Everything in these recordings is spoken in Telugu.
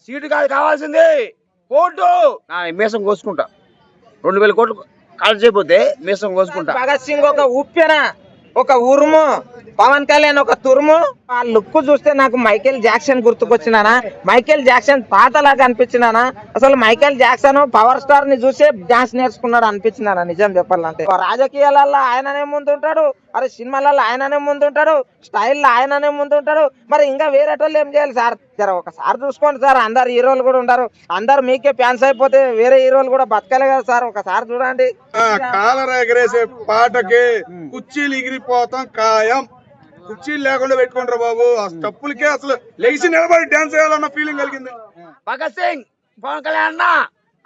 సీటు కాదు కావాల్సింది, కోర్టు. నా మీసం కోసుకుంటా, 2000 కోట్లు ఖర్చు చేయకపోతే మీసం కోసుకుంటా. భగత్ సింగ్ ఒక ఉప్పెన, ఒక ఉరుము, పవన్ కళ్యాణ్ ఒక తురుము. ఆ లుక్ చూస్తే నాకు మైకేల్ జాక్సన్ గుర్తుకొచ్చినానా, మైకేల్ జాక్సన్ పాతలాగా అనిపించినానా. అసలు మైకేల్ జాక్సన్ పవర్ స్టార్ ని చూసే డాన్స్ నేర్చుకున్నాడు అనిపించినానా నిజం చెప్పాలంటే. రాజకీయాలలో ఆయననే ముందుంటాడు, అరే సినిమాలలో ఆయననే ముందుంటాడు, స్టైల్లో ఆయననే ముందుంటాడు. మరి ఇంకా వేరేటోళ్ళు ఏం చేయాలి సార్? జర ఒకసారి చూసుకోండి సార్. అందరు హీరోలు కూడా ఉంటారు, అందరు మీకే ఫ్యాన్స్ అయిపోతే వేరే హీరోలు కూడా బతకలే కదా సార్. ఒకసారి చూడండి. కాలర్ ఎగరేసే పాటకి కుర్చీలు ఎగిరిపోతాం ఖాయం. కుర్చీలు లేకుండా పెట్టుకుంటారు బాబు. ఆ స్టప్పులకే అసలు లెగిసి నిలబడి డాన్స్ చేయాలన్న ఫీలింగ్ కలిగింది. భగత్ సింగ్ పవన్ కళ్యాణ్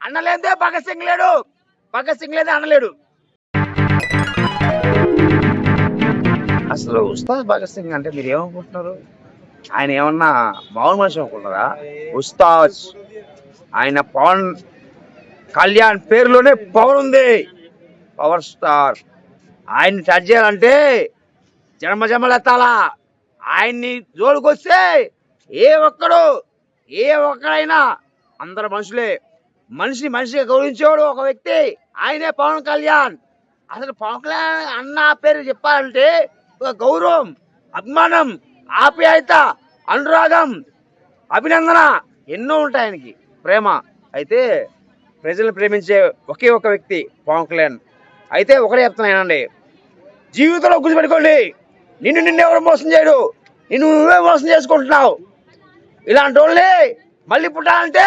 అన్న లేదే భగత్ సింగ్ లేడు, భగత్ సింగ్ లేదే అన్నలేడు. అసలు ఉస్తాద్ భగత్ సింగ్ అంటే మీరు ఏమనుకుంటున్నారు? ఆయన ఏమన్నా మామూలు మనిషి అనుకుంటున్నారా? ఉస్తాద్ ఆయన పవన్ కళ్యాణ్ పేరులోనే పవర్ ఉంది, పవర్ స్టార్. ఆయన్ని టచ్ చేయాలంటే జన్మజన్మలెత్తాలా. ఆయన్ని జోలికొస్తే ఏ ఒక్కడైనా అందరు మనుషులే. మనిషిగా గౌరవించేవాడు ఒక వ్యక్తి, ఆయనే పవన్ కళ్యాణ్. అసలు పవన్ కళ్యాణ్ అన్న పేరు చెప్పాలంటే ఒక గౌరవం, అభిమానం, ఆప్యాయత, అనురాగం, అభినందన ఎన్నో ఉంటాయి ఆయనకి, ప్రేమ. అయితే ప్రజలు ప్రేమించే ఒకే ఒక వ్యక్తి పవన్ కళ్యాణ్. అయితే ఒకటే చెప్తున్నానండి, జీవితంలో గుర్తుపెట్టుకోండి, నిన్ను ఎవరు మోసం చేయడు, నువ్వే మోసం చేసుకుంటున్నావు. ఇలాంటి వాళ్ళని మళ్ళీ పుట్టాలంటే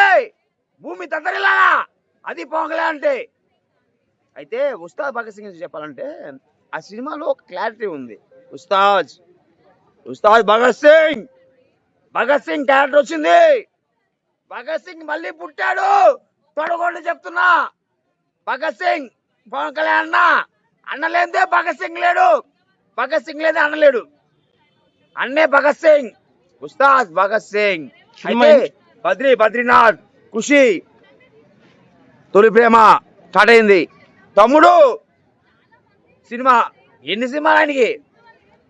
భూమి తత్తరిల్లాలా, అది పవన్ కళ్యాణ్ అంటే. అయితే ఉస్తాద్ భగత్ సింగ్ చెప్పాలంటే ఆ సినిమాలో ఒక క్లారిటీ ఉంది. ఉస్తాద్ భగత్ సింగ్ క్యారెక్టర్ వచ్చింది, భగత్ సింగ్ మళ్ళీ పుట్టాడు. తొడగొండ చెప్తున్నా, భగత్ సింగ్ పవన్ కళ్యాణ్ అన్నలేదే భగత్ సింగ్ లేడు, భగత్ సింగ్ లేదే అన్నలేడు. అన్నే భగత్ సింగ్, ఉస్తాద్ భగత్ సింగ్. అయితే బద్రీనాథ్, ఖుషి, తొలి ప్రేమ స్టార్ట్ అయింది. తమ్ముడు సినిమా, ఎన్ని సినిమాలు ఆయనకి?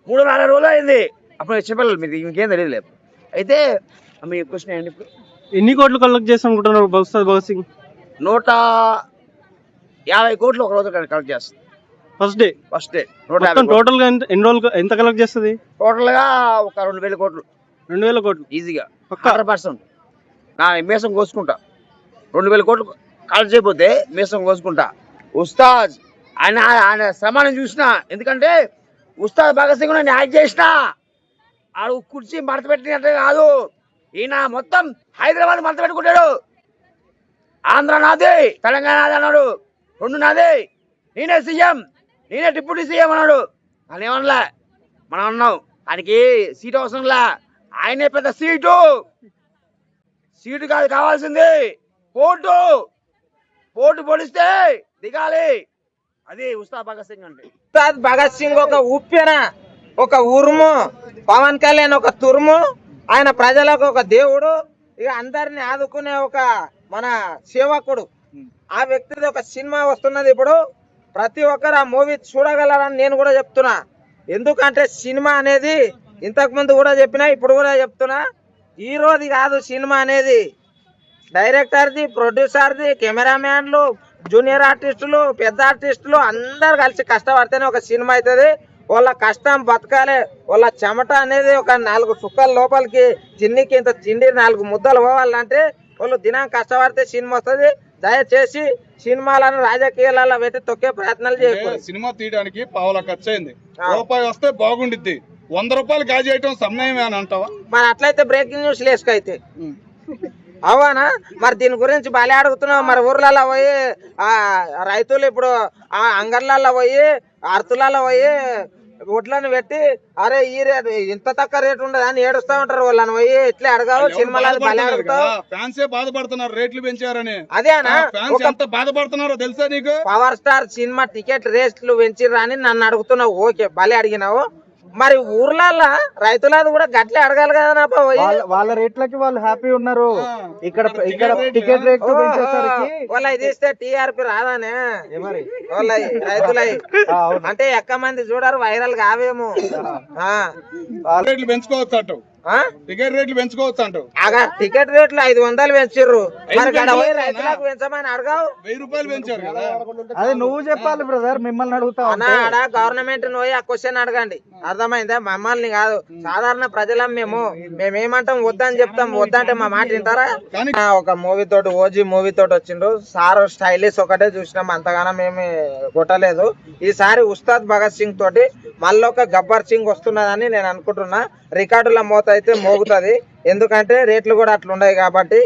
3-4 రోజులు అయింది. అప్పుడు చెప్పలేదు, మీరు ఇంకేం తెలియదు. అయితే మీ క్వశ్చన్ ఏంటి? ఇప్పుడు ఎన్ని కోట్లు కలెక్ట్ చేస్తాం అనుకుంటున్నారు ఉస్తాద్ భగత్ సింగ్? 150 కోట్లు ఒక రోజు కలెక్ట్ చేస్తుంది. First day 150. టోటల్ గా ఎన్ని రోజులు ఎంత కలెక్ట్ చేస్తుంది? టోటల్ గా ఒక 2000 కోట్లు. 2000 కోట్లు ఈజీగా 100%. నా మీసం కోసుకుంటా, 2000 కోట్లు కలెక్ట్ చేయకపోతే మీసం కోసుకుంటా. ఉస్తాద్ ఆయన శ్రమాన్ని చూసిన, ఎందుకంటే ఉస్తాద్ భగత్ సింగ్ నేను యాక్ట్ చేసిన. ఆడు కుర్చీ మడత పెట్టినట్టే కాదు, ఈయన మొత్తం హైదరాబాద్ మడత పెట్టుకుంటాడు. ఆంధ్ర నాది, తెలంగాణ నాది అన్నాడు, 2 నాది, నేనే సీఎం, నేనే డిప్యూటీ సీఎం అన్నాడు. అని ఏమనలే, మనం అన్నాం ఆయనకి సీటు అవసరంలా, ఆయనే పెద్ద సీటు కాదు కావాల్సింది, పోటు పొడిస్తే దిగాలి, అది ఉస్తాద్ భగత్ సింగ్ అంటే. ఉస్తాద్ భగత్ సింగ్ ఒక ఉప్పెన, ఒక ఉరుము, పవన్ కళ్యాణ్ ఒక తురుము. ఆయన ప్రజలకు ఒక దేవుడు, ఇక అందరిని ఆదుకునే ఒక మన సేవకుడు. ఆ వ్యక్తిది ఒక సినిమా వస్తున్నది ఇప్పుడు, ప్రతి ఒక్కరు ఆ మూవీ చూడగలరని నేను కూడా చెప్తున్నా. ఎందుకంటే సినిమా అనేది ఇంతకు ముందు కూడా చెప్పినా, ఇప్పుడు కూడా చెప్తున్నా, హీరోది కాదు సినిమా అనేది, డైరెక్టర్ది, ప్రొడ్యూసర్ది, కెమెరామ్యాన్లు, జూనియర్ ఆర్టిస్టులు, పెద్ద ఆర్టిస్టులు అందరు కలిసి కష్టపడితేనే ఒక సినిమా అవుతుంది. వాళ్ళ కష్టం బతకాలి, వాళ్ళ చెమట అనేది ఒక 4 చుక్కల లోపలికి తిండికి ఇంత తిండి 4 ముద్దలు పోవాలంటే వాళ్ళు దినం కష్టపడితే సినిమా వస్తుంది. దయచేసి సినిమాలను రాజకీయాలలో పెట్టి తొక్కే ప్రయత్నాలు చేయకూడదు. సినిమా తీయడానికి పావుల ఖర్చు అయింది, రూపాయి వస్తే బాగుండిద్ది. 100 రూపాయలు గాజేయటం సమయమే అని అంటావా? మరి అట్లయితే బ్రేకింగ్ న్యూస్ లేసుకైతే అవునా? మరి దీని గురించి బాగా అడుగుతున్నావు. మరి ఊర్లలో పోయి ఆ రైతులు ఇప్పుడు ఆ అంగర్లలో పోయి, అర్తులలో పోయి ఒడ్లను పెట్టి, అరే ఈ రేటు ఇంత తక్కువ రేటు ఉండదు అని ఏడుస్తా ఉంటారు. వాళ్ళని పోయి ఇట్లే అడగావు, సినిమాలు బాగా అడుగుతావు. ఫ్యాన్సే బాధపడుతున్నారు రేట్లు పెంచారని. అదేనా ఎంత బాధపడుతున్నారో తెలుసా నీకు? పవర్ స్టార్ సినిమా టికెట్ రేట్లు పెంచిర్రా అని నన్ను అడుగుతున్నావు. ఓకే, భలే అడిగినావు. మరి ఊర్లలో రైతులది కూడా గట్లే అడగాలి కదా. వాళ్ళ రేట్లకి వాళ్ళు హ్యాపీ ఉన్నారు. ఇక్కడ టికెట్ రేట్ వాళ్ళ ఇది ఇస్తే టీఆర్పీ రాదానే వాళ్ళ రైతులవి అంటే ఎక్క మంది చూడరు, వైరల్ కావేమో. రేట్లు పెంచుకోవచ్చు. టికెట్ రేట్లు పెంచుకోవచ్చు అంటావు. టికెట్ రేట్లు 500 పెంచిర్రు, మరి గడ పోయి రైతులకు పెంచమని అడగావు. 1000 రూపాయలు పెంచారు కదా. అది నువ్వు చెప్పాలి బ్రదర్, మిమ్మల్ని అడుగుతా అన్నా ఆడ గవర్నమెంట్ పోయి ఆ క్వశ్చన్ అడగండి, అర్థమైందా? మమ్మల్ని కాదు, సాధారణ ప్రజలం మేమేమంటాం, వద్దని చెప్తాం, వద్దంటే మా మాట వింటారా? ఒక మూవీ తోటి ఓజీ మూవీ తోటి వచ్చిండు సార్, స్టైలిష్ ఒకటే చూసినాం, అంతగానం ఏమి కొట్టలేదు. ఈసారి ఉస్తాద్ భగత్ సింగ్ తోటి మళ్ళీ ఒక గబ్బర్ సింగ్ వస్తున్నదని నేను అనుకుంటున్నా. రికార్డుల మోత అయితే మోగుతుంది, ఎందుకంటే రేట్లు కూడా అట్లున్నాయి కాబట్టి.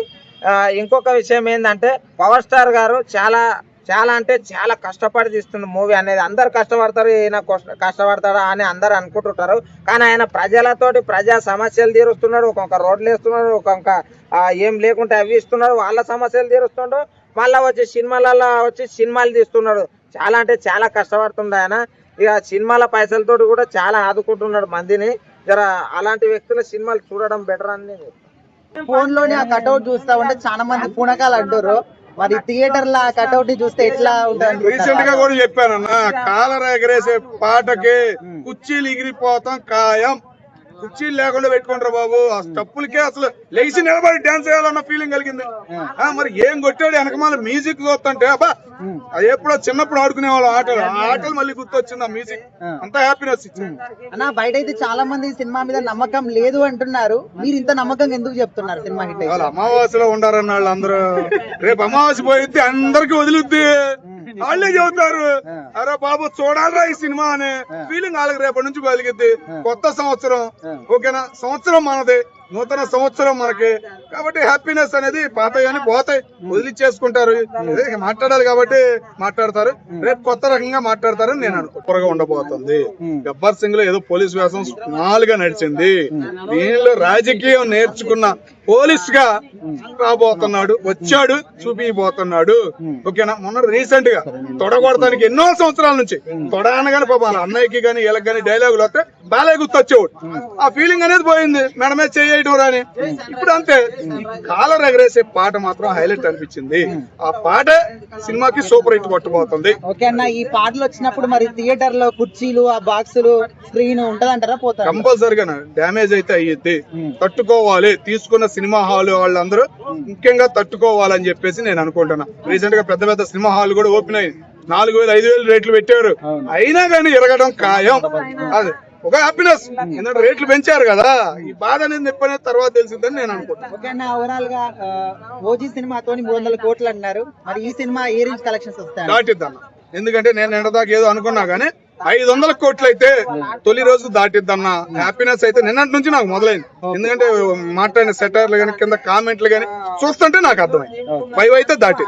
ఇంకొక విషయం ఏంటంటే పవర్ స్టార్ గారు చాలా చాలా అంటే చాలా కష్టపడి తీస్తుంది మూవీ అనేది. అందరు కష్టపడతారు, ఈయన కష్టపడతాడా అని అందరు అనుకుంటుంటారు, కానీ ఆయన ప్రజలతోటి ప్రజా సమస్యలు తీరుస్తున్నాడు. ఒక్కొక్క రోడ్లు వేస్తున్నాడు, ఒక్కొక్క ఏం లేకుంటే అవి ఇస్తున్నాడు, వాళ్ళ సమస్యలు తీరుస్తున్నాడు. మళ్ళీ వచ్చి సినిమాలు తీస్తున్నాడు. చాలా అంటే చాలా కష్టపడుతుండే ఆయన. ఇక సినిమాల పైసలతోటి కూడా చాలా ఆదుకుంటున్నాడు మందిని. జర అలాంటి వ్యక్తుల సినిమాలు చూడడం బెటర్ అని నేను ఫోన్ లోని ఆ కట్అవుట్ చూస్తా ఉంటే చాలా మంది పూనకాలు అంటారు, మరి థియేటర్ లో ఆ కట్అవుట్ చూస్తే ఎట్లా ఉంటుంది? రీసెంట్ గా కూడా చెప్పానన్నా, కాలర్ ఎగరేసే పాటకి కుర్చీలు ఎగిరిపోతాం ఖాయం. కుర్చీలు లేకుండా పెట్టుకుంటారు బాబు. ఆ స్టప్పులకే అసలు లేచి నిలబడి డాన్స్ చేయాలన్న ఫీలింగ్ కలిగింది. మరి ఏం కొట్టాడు వెనకమాల మ్యూజిక్ చూస్తుంటే అబ్బా, అది ఎప్పుడో చిన్నప్పుడు ఆడుకునే వాళ్ళు ఆటలు, ఆ ఆటలు మళ్ళీ గుర్తొచ్చింది. ఆ మ్యూజిక్ అంత హ్యాపీనెస్ ఇచ్చింది. అన్న బయట అయితే చాలా మంది సినిమా మీద నమ్మకం లేదు అంటున్నారు, మీరు ఇంత నమ్మకం ఎందుకు చెప్తున్నారు సినిమా హిట్? వాళ్ళు అమావాస్యలో ఉండారన్న వాళ్ళు అందరూ, రేపు అమావాస్య పోయిద్ది అందరికి వదిలిద్ది, వాళ్ళే చెబుతారు అరే బాబు చూడాలరా ఈ సినిమా అనే ఫీలింగ్ వాళ్ళకి రేపటి నుంచి కలిగిద్ది. కొత్త సంవత్సరం, ఓకేనా, సంవత్సరం మనది, నూతన సంవత్సరం మనకి, కాబట్టి హ్యాపీనెస్ అనేది పాత కానీ పోతాయి, వదిలిచ్చేసుకుంటారు. మాట్లాడాలి కాబట్టి మాట్లాడతారు, రేపు కొత్త రకంగా మాట్లాడతారని నేను అనుకుంటుగా ఉండబోతుంది. గబ్బర్ సింగ్ లో ఏదో పోలీస్ వేషం స్మాల్గా నడిచింది, దీనిలో రాజకీయం నేర్చుకున్న పోలీస్ గా రాబోతున్నాడు, వచ్చాడు, చూపిపోతున్నాడు. ఓకేనా, మొన్న రీసెంట్ గా తొడగొడతానికి ఎన్నో సంవత్సరాల నుంచి తొడనగానే పాప అన్నయ్యకి గానీ వీళ్ళకి గానీ డైలాగులు వస్తే బాలయ్య గుర్తొచ్చేవాడు. ఆ ఫీలింగ్ అనేది పోయింది, మేడమే చేయడం రాని. ఇప్పుడు అంతే, కాలర్ ఎగరేసే పాట మాత్రం హైలైట్ అనిపించింది. ఆ పాట సినిమాకి సూపర్ హిట్ కొట్టబోతుంది. ఓకే అన్న, ఈ పాటలు వచ్చినప్పుడు మరి థియేటర్ లో కుర్చీలు, ఆ బాక్సులు, స్క్రీన్ ఉంటదంటారా? పోతారు కంపల్సరిగా డ్యామేజ్ అయితే అయ్యిద్ది, తట్టుకోవాలి. తీసుకున్న సినిమా హాల్ వాళ్ళందరూ ముఖ్యంగా తట్టుకోవాలని చెప్పేసి నేను అనుకుంటున్నా. రీసెంట్ గా పెద్ద పెద్ద సినిమా హాల్ కూడా ఓపెన్ అయ్యింది, 4000 5000 రేట్లు పెట్టారు, అయినా కానీ ఎరగడం ఖాయం. అది ఒక హ్యాపీనెస్, ఎందుకంటే రేట్లు పెంచారు కదా, ఈ బాధ అనేది ఎప్పుడైనా తర్వాత తెలిసిందని నేను అనుకుంటున్నాను. ఓకే అన్న, ఓవరాల్ గా ఓజీ సినిమాతో 300 కోట్లు అన్నారు, మరి ఈ సినిమా ఏ రేంజ్ కలెక్షన్స్ వస్తాయి? దాటిద్దన్న, ఎందుకంటే నేను ఎండదాకా ఏదో అనుకున్నా గానీ 500 కోట్లు అయితే తొలి రోజు దాటిద్దన్న హ్యాపీనెస్ అయితే నిన్నటి నుంచి నాకు మొదలైంది. ఎందుకంటే మాట్లాడిన సెటర్లు గానీ కింద కామెంట్లు గానీ చూస్తుంటే నాకు అర్థమైంది 5 అయితే దాటి.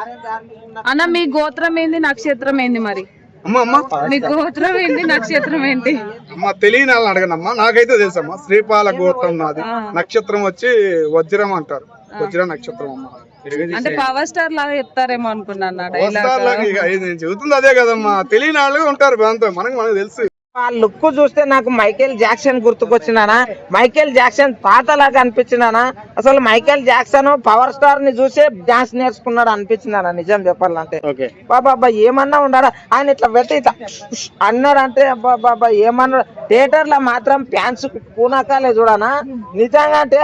అన్న మీ గోత్రం ఏంది, నక్షత్రం ఏంది? మరి అమ్మ మీ గోత్రం ఏంటి, నక్షత్రం ఏంటి? అమ్మ తెలియని వాళ్ళని అడగనమ్మా, నాకైతే తెలుసమ్మా. శ్రీపాల గోత్రం నాది, నక్షత్రం వచ్చి వజ్రం అంటారు, వజ్ర నక్షత్రం అమ్మ. అంటే పవర్ స్టార్ లాగా చెప్తారేమో అనుకున్నాను. నేను చెబుతుంది అదే కదమ్మా, తెలియని వాళ్ళు ఉంటారు, మనకు తెలుసు. ఆ లుక్ చూస్తే నాకు మైకేల్ జాక్సన్ గుర్తుకొచ్చినానా, మైకేల్ జాక్సన్ తాతలాగా అనిపించినానా. అసలు మైకేల్ జాక్సన్ పవర్ స్టార్ ని చూసే డాన్స్ నేర్చుకున్నాడు అనిపించినానా, నిజం చెప్పాలంటే. బాబా ఏమన్నా ఉండారా, ఆయన ఇట్లా పెట్టి ఇట్లా అన్నాడంటే బాబా ఏమన్నా. థియేటర్ లో మాత్రం ఫ్యాన్స్ పూనకాలే చూడనా నిజంగా. అంటే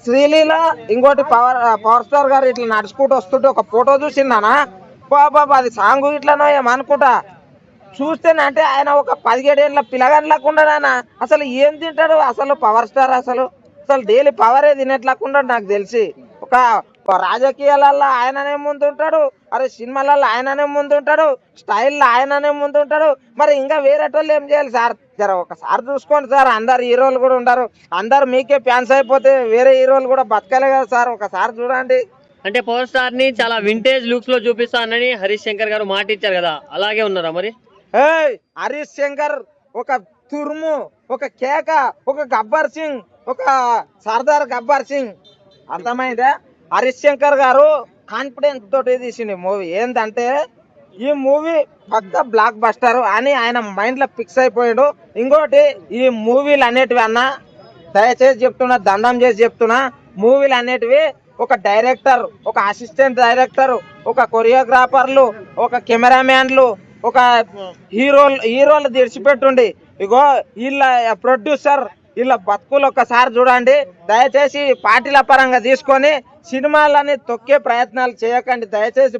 శ్రీలీలో ఇంకోటి పవర్ స్టార్ గారు ఇట్లా నడుచుకుంటూ వస్తుంటే ఒక ఫోటో చూసిందానా, బాబా అది సాంగ్ ఇట్లానో ఏమనుకుంటా. చూస్తేనంటే ఆయన ఒక 17 ఏళ్ళ పిల్లగానిలాకుండా అసలు ఏం తింటాడు అసలు పవర్ స్టార్. అసలు డైలీ పవరే తినేట్లాకుండా నాకు తెలిసి. ఒక రాజకీయాలలో ఆయననే ముందుంటాడు, అరే సినిమాలలో ఆయననే ముందుంటాడు, స్టైల్లో ఆయననే ముందుంటాడు. మరి ఇంకా వేరే వాళ్ళు ఏం చేయాలి సార్? జర ఒకసారి చూసుకోండి సార్, అందరు హీరోలు కూడా ఉంటారు, అందరు మీకే ఫ్యాన్స్ అయిపోతే వేరే హీరోలు కూడా బతకలే కదా సార్, ఒకసారి చూడండి. అంటే పవర్ స్టార్ ని చాలా వింటేజ్ లుక్స్ లో చూపిస్తానని హరీష్ శంకర్ గారు మాట ఇచ్చారు కదా, అలాగే ఉన్నారా మరి? హరీష్ శంకర్ ఒక తుర్ము, ఒక కేక, ఒక గబ్బర్ సింగ్, ఒక సర్దార్ గబ్బర్ సింగ్, అర్థమైందా? హరీష్ శంకర్ గారు కాన్ఫిడెన్స్ తోటి తీసింది మూవీ. ఏంటంటే ఈ మూవీ పక్క బ్లాక్ బస్టర్ అని ఆయన మైండ్ లో ఫిక్స్ అయిపోయాడు. ఇంకోటి ఈ మూవీలు అనేటివి అన్న దయచేసి చెప్తున్నా, దండం చేసి చెప్తున్నా, మూవీలు అనేటివి ఒక డైరెక్టర్, ఒక అసిస్టెంట్ డైరెక్టర్, ఒక కొరియోగ్రాఫర్లు, ఒక కెమెరామ్యాన్లు, ఒక హీరోలు తెడిచిపెట్టుండి, ఇగో వీళ్ళ ప్రొడ్యూసర్, ఇలా బతుకులు ఒక్కసారి చూడండి. దయచేసి పార్టీల పరంగా తీసుకొని సినిమాలని తొక్కే ప్రయత్నాలు చేయకండి. దయచేసి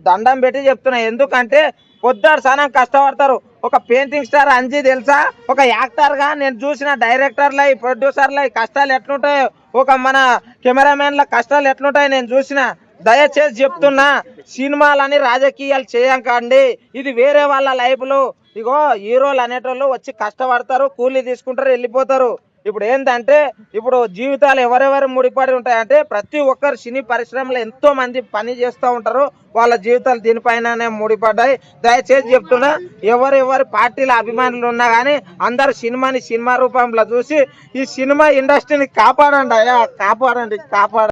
దండం పెట్టి చెప్తున్నా. ఎందుకంటే పొద్దాడు సనం కష్టపడతారు. ఒక పెయింటింగ్ స్టార్ అంజీ తెలుసా, ఒక యాక్టర్ గా నేను చూసిన డైరెక్టర్ల ప్రొడ్యూసర్ల కష్టాలు ఎట్లుంటాయో, ఒక మన కెమెరామెన్ల కష్టాలు ఎట్లుంటాయో నేను చూసిన. దయచేసి చెప్తున్నా, సినిమాలని రాజకీయాలు చేయకండి. ఇది వేరే వాళ్ళ లైఫ్లు. ఇగో హీరోలు అనేటోళ్ళు వచ్చి కష్టపడతారు, కూలీ తీసుకుంటారు, వెళ్ళిపోతారు. ఇప్పుడు ఏంటంటే ఇప్పుడు జీవితాలు ఎవరెవరు ముడిపడి ఉంటాయంటే ప్రతి ఒక్కరు సినీ పరిశ్రమలో ఎంతో మంది పని చేస్తూ ఉంటారు. వాళ్ళ జీవితాలు దీనిపైననే ముడిపడ్డాయి. దయచేసి చెప్తున్నా, ఎవరెవరి పార్టీల అభిమానులు ఉన్నా కానీ అందరు సినిమాని సినిమా రూపంలో చూసి ఈ సినిమా ఇండస్ట్రీని కాపాడండి. కాపాడండి.